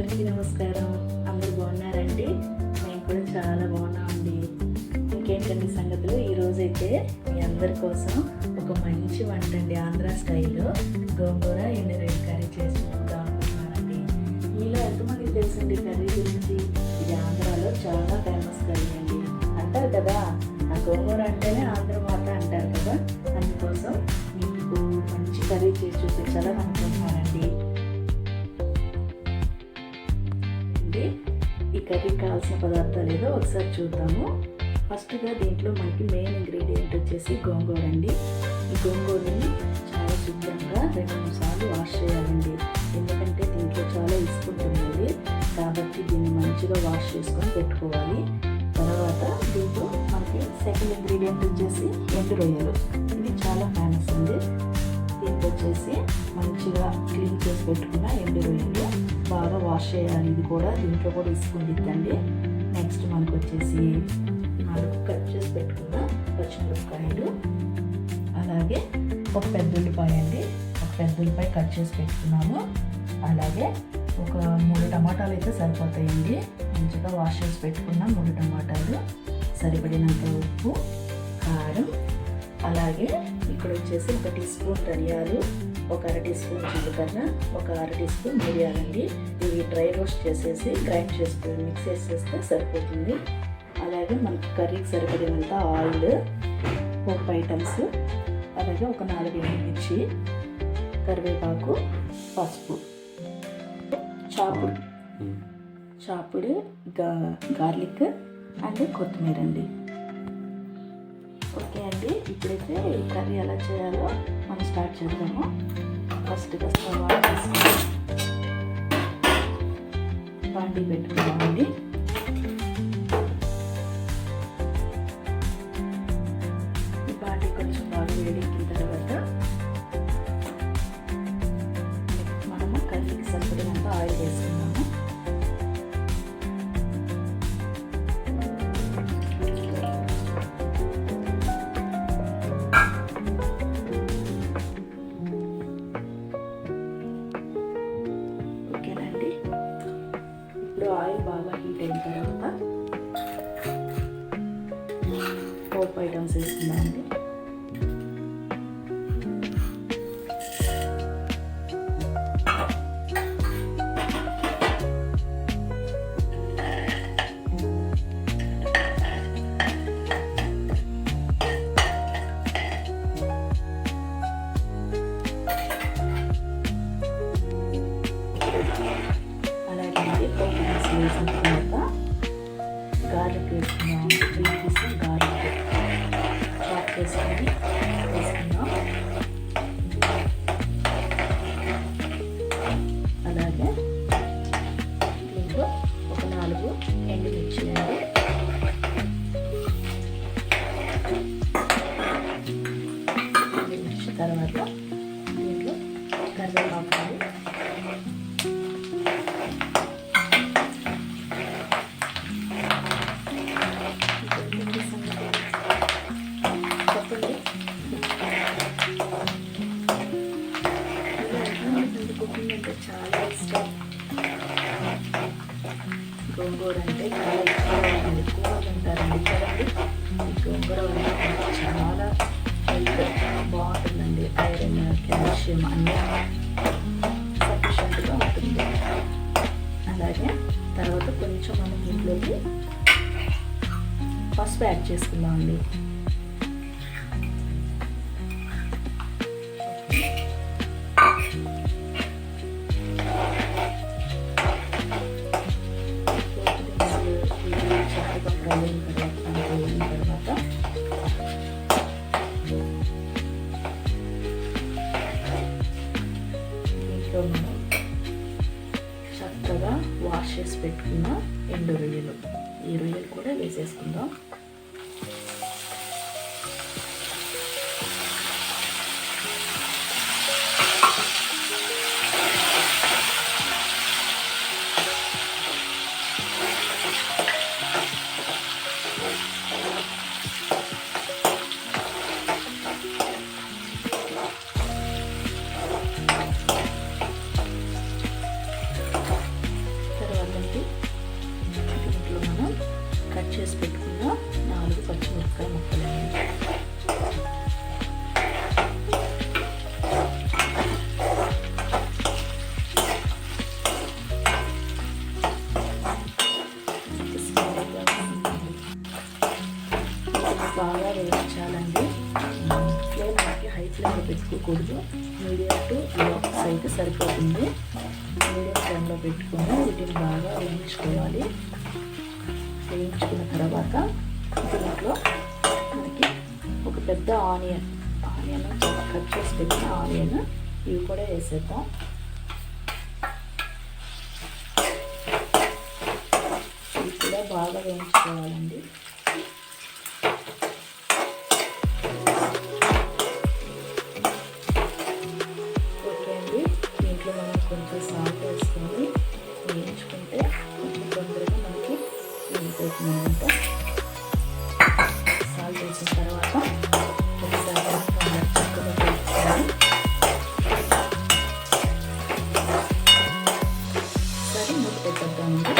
అందరికీ నమస్కారం. అందరూ బాగున్నారండి? మేము కూడా చాలా బాగున్నామండి. ఇంకేంటండి సంగతులు? ఈరోజైతే మీ అందరి కోసం ఒక మంచి వంట అండి, ఆంధ్ర స్టైల్లో గోంగూర ఎండురొయ్యల కర్రీ చేసి చూద్దాం అనుకుంటున్నానండి. మీలో ఎంతమందికి తెలుసండి కర్రీ గురించి? ఇది ఆంధ్రాలో చాలా ఫేమస్ కర్రీ అండి. అంటారు కదా, ఆ గోంగూర అంటేనే ఆంధ్ర మాట అంటారు కదా. అందుకోసం మీకు మంచి కర్రీ చేసి చూపించాలని అనుకుంటున్నానండి. ఈ కర్రీకి కావాల్సిన పదార్థాలు ఏదో ఒకసారి చూద్దాము. ఫస్ట్గా దీంట్లో మనకి మెయిన్ ఇంగ్రీడియంట్ వచ్చేసి గోంగూర అండి. ఈ గోంగూరని చాలా శుభ్రంగా 2-3 సార్లు వాష్ చేయాలండి. ఎందుకంటే దీంట్లో చాలా ఇసుకుంటుంది కాబట్టి దీన్ని మంచిగా వాష్ చేసుకొని పెట్టుకోవాలి. తర్వాత దీంట్లో మనకి సెకండ్ ఇంగ్రీడియంట్ వచ్చేసి ఎండు రొయ్యలు. ఇది చాలా ఫేమస్ అండి. దీంట్లో వచ్చేసి మంచిగా క్లీన్ చేసి పెట్టుకున్న ఎండు రొయ్యలు బాగా వాష్ చేయాలి. ఇది కూడా దీంట్లో కూడా ఇసుకుండిద్దండి. నెక్స్ట్ మనకు వచ్చేసి 4 కట్ చేసి పెట్టుకున్న పచ్చిమిరపకాయలు, అలాగే ఒక పెద్ద ఉల్లిపాయ అండి. ఒక పెద్ద ఉల్లిపాయ కట్ చేసి పెట్టుకున్నాము. అలాగే ఒక 3 టమాటాలు అయితే సరిపోతాయండి. మంచిగా వాష్ చేసి పెట్టుకున్న 3 టమాటాలు, సరిపడినంత ఉప్పు, కారం, అలాగే ఇక్కడ వచ్చేసి 1 టీ స్పూన్ ధనియాలు, ఒక 1/2 టీ స్పూన్ జీలకర్ర, ఒక 1/2 టీ స్పూన్ మిరియాలండి. ఇవి డ్రై రోస్ట్ చేసేసి గ్రైండ్ చేసుకొని మిక్స్ చేసేస్తే సరిపోతుంది. అలాగే మనకి కర్రీకి సరిపడినంత ఆయిల్, పోపు ఐటమ్స్, అలాగే ఒక 4 ఎండుమిర్చి, కరివేపాకు, పసుపు, చాపుడు గార్లిక్ అండ్ కొత్తిమీర అండి. ఓకే అండి, ఇప్పుడైతే ఈ కర్రీ ఎలా చేయాలో మనం స్టార్ట్ చేద్దాము. ఫస్ట్గా స్టవ్ ఆన్ చేసుకొని బాండీ పెట్టుకుందామండి. ఈ బాండీ కొంచెం బాగా వేడెక్కిన తర్వాత మనము కర్రీకి సరిపడినంత ఆయిల్ వేసుకున్నాము. ఆయిల్ బాగా హీట్ అయిన తర్వాత పోపు ఐటమ్స్ వేసుకుందామండి. వేసిన తర్వాత గార్లిక్ వేసుకున్నాం. 3 పీసులు గార్లిక్ చాప్ చేసుకొని వేసుకున్నాం. అలాగే దీంట్లో ఒక 4 ఎండుమిర్చి అండి. ఎండుమిర్చి తర్వాత దీంట్లో కరివేపాకు, చాలా ఇష్టం గోంగూర అంటే, చాలా ఎక్కువ తింటారండి కదండి. ఈ గోంగూర వల్ల చాలా హెల్త్ బాగుంటుందండి. ఐరన్, కాల్షియం అన్నీ సఫిషియెంట్గా ఉంటుంది. అలాగే తర్వాత కొంచెం మనం ఇంట్లోకి పసుపు యాడ్ చేసుకుందామండి. తర్వాత దీంట్లో మనం చక్కగా వాష్ చేసి పెట్టుకున్న ఎండు రొయ్యలు, ఈ రొయ్యలు కూడా వేసేసుకుందాం. మీడియం టు లో అయితే సరిపోతుంది. మీడియం ఫ్లేమ్లో పెట్టుకొని వీటిని బాగా వేయించుకోవాలి. వేయించుకున్న తర్వాత దీంట్లో మనకి ఒక పెద్ద ఆనియన్ కట్ చేసి పెట్టిన ఆనియన్ ఇవి కూడా వేసేద్దాం. ఇవి కూడా బాగా వేయించుకోవాలండి. ఓకే అండి, దీంట్లో మనం కొంచెం సాల్ట్ వేసుకొని వేయించుకుంటే కొంచెం తొందరగా మనకి వేగిపోతుంది అనమాట. సాల్ట్ వేసిన తర్వాత ఒకసారి చక్కగా కలుపుకొని సరే మూత పెట్టేద్దామండి.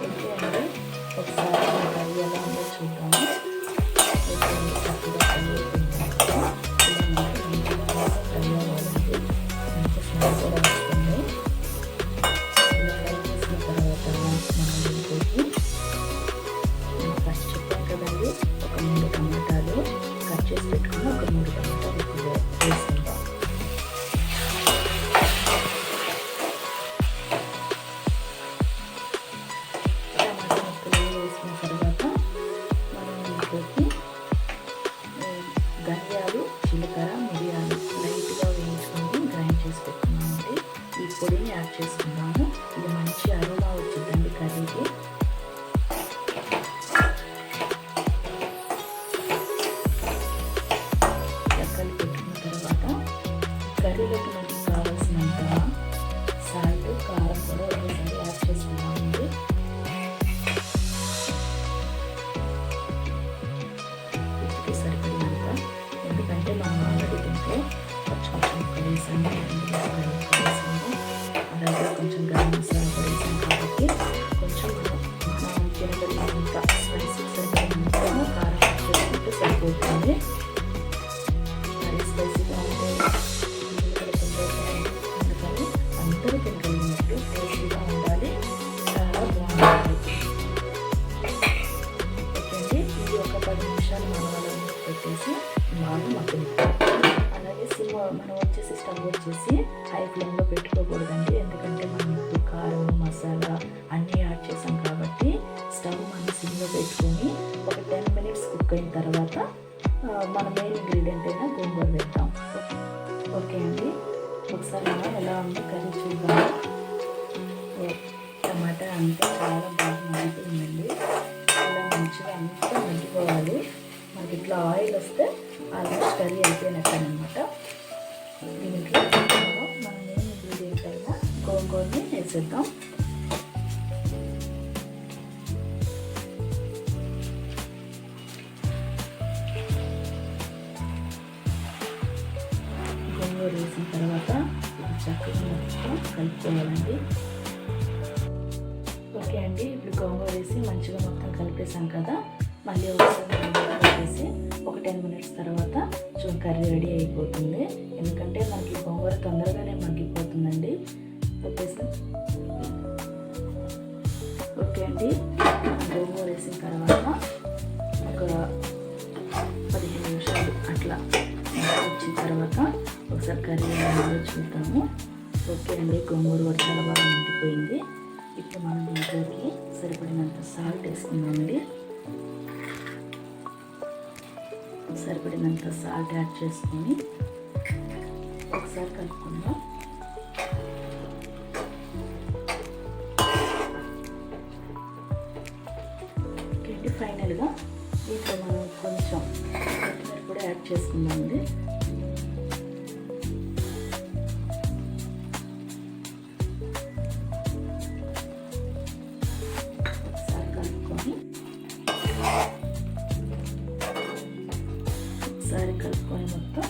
ఓకే అండి, ఒకసారి కర్రీ ఎలా ఉందో చూద్దాము. చక్కగా ఫ్రై అయిపోయిన తర్వాత ఇలా మనకి మంచిగా ఫ్రై అవ్వాలండి. మంచి స్మెల్ కూడా వస్తుంది. ఇలా ఫ్రై చేసిన తర్వాత మనం దీంట్లోకి ఫస్ట్ చెప్పాం కదండి, ఒక 3 టమాటాలు కట్ చేసి పెట్టుకుని ఒక 3 టమాటాలు ఇప్పుడు వేసుకుందాం. టమాటా ముక్కలు వేసిన తర్వాత మనం దీంట్లోకి ధనియాలు, జీలకర్ర, మిరియాలు లైట్గా వేయించుకొని గ్రైండ్ చేసి పెట్టుకున్నామండి. ఈ పొడిని యాడ్ చేసుకున్నాము. ఇది మంచి అరోమా వచ్చిందండి కర్రీకి. కలిపి పెట్టుకున్న తర్వాత కర్రీలోకి మనకి కావాల్సినంత సాల్ట్, కారం కూడా ఒకసారి యాడ్ చేసుకున్నామండి. రుచికి సరిపడినంత, ఎందుకంటే మనం ఆల్రెడీ దీంట్లో పచ్చిమిర్చి ముక్కలు వేసాము, అలాగే కొంచెం గరం మసాలా కూడా వేసాం కాబట్టి కొంచెం మనం తినగలిగినంత స్పైసీ సరిపడినంత కారం యాడ్ చేసుకుంటే సరిపోతుంది. మరీ స్పైసీగా ఉంటే అందుకని అందరూ తినగలిగినట్టు టేస్టీగా ఉండాలి, చాలా బాగుంటుంది. ఓకే అండి, ఇది ఒక 10 నిమిషాలు మనం అలా పెట్టేసి బాగా మగ్గనిద్దాం. అలాగే మనం వచ్చేసి స్టవ్ వచ్చేసి హై ఫ్లేమ్లో పెట్టుకోకూడదండి, ఎందుకంటే మనం ఇప్పుడు కారం, మసాలా అన్నీ యాడ్ చేసాం కాబట్టి స్టవ్ మనం సిమ్లో పెట్టుకొని ఒక 10 మినిట్స్ కుక్ అయిన తర్వాత మన మెయిన్ ఇంగ్రీడియంట్ అయినా గోంగూర వేద్దాం. ఓకే అండి, ఒకసారి మనం ఎలా ఉందో కర్రీ చూద్దాం. టమాటా అంతా చాలా బాగా మగ్గుతుందండి. ఇలా మంచిగా అంతా మగ్గిపోవాలి. మనకి ఇట్లా ఆయిల్ వస్తే ఆల్మోస్ట్ కర్రీ అయిపోయినట్టనమాట. దీంట్లో మన మెయిన్ ఇంగ్రీడియంట్ అయినా గోంగూరని వేసేద్దాం. గోంగూర వేసిన తర్వాత ఇది చక్కగా మొత్తం కలుపుకోవాలండి. ఓకే అండి, ఇప్పుడు గోంగూర వేసి మంచిగా మొత్తం కలిపేసాం కదా. మళ్ళీ ఒకసారి వేసి ఒక 10 మినిట్స్ తర్వాత కర్రీ రెడీ అయిపోతుంది. ఎందుకంటే మనకి గోంగూర తొందరగానే మగ్గిపోతుందండి. ఓకే అండి, గోంగూర వేసిన తర్వాత ఒక 15 నిమిషాలు అట్లా వచ్చిన తర్వాత ఒకసారి కర్రీ ఎలా చూద్దాము. ఓకే అండి, గోంగూర కూడా చాలా బాగా మగ్గిపోయింది. ఇప్పుడు మనం దీంట్లోకి సరిపడినంత సాల్ట్ వేసుకుందామండి. సరిపడినంత సాల్ట్ యాడ్ చేసుకొని ఒకసారి కలుపుకుందాం. ఓకే అండి, ఫైనల్గా దీంట్లో మనం కొంచెం కొత్తిమీర కూడా యాడ్ చేసుకుందామండి. ఒకసారి కలుపుకొని మొత్తం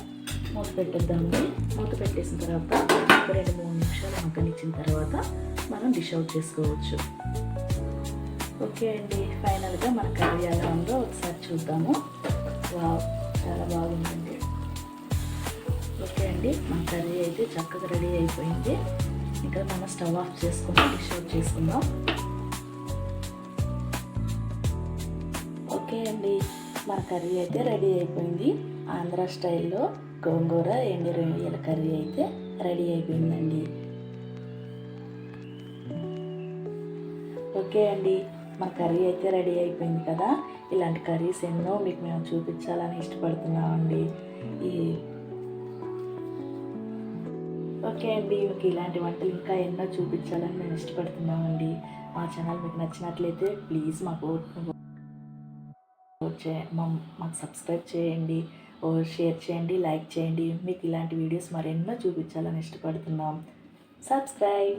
మూత పెట్టేద్దామండి. మూత పెట్టేసిన తర్వాత ఒక 2-3 నిమిషాలు మగ్గనిచ్చిన తర్వాత మనం డిష్ అవుట్ చేసుకోవచ్చు. ఓకే అండి, ఫైనల్గా మన కర్రీ ఎలా ఉందో ఒకసారి చూద్దాము. వావ్, చాలా బాగుందండి. ఓకే అండి, మన కర్రీ అయితే చక్కగా రెడీ అయిపోయింది. ఇంకా మనం స్టవ్ ఆఫ్ చేసుకుని డిష్ అవుట్ చేసుకుందాం. ఓకే అండి, మన కర్రీ అయితే రెడీ అయిపోయింది. ఆంధ్ర స్టైల్లో గోంగూర ఎండు రొయ్యల కర్రీ అయితే రెడీ అయిపోయిందండి. ఓకే అండి, మన కర్రీ అయితే రెడీ అయిపోయింది కదా. ఇలాంటి కర్రీస్ ఎన్నో మీకు మేము చూపించాలని ఇష్టపడుతున్నామండి. ఓకే అండి, మీకు ఇలాంటి వంటలు ఇంకా ఎన్నో చూపించాలని మేము ఇష్టపడుతున్నామండి. మా ఛానల్ మీకు నచ్చినట్లయితే ప్లీజ్ మాకు మాకు సబ్స్క్రైబ్ చేయండి, షేర్ చేయండి, లైక్ చేయండి. మీకు ఇలాంటి వీడియోస్ మరెన్నో చూపించాలని ఇష్టపడుతున్నాం. సబ్స్క్రైబ్.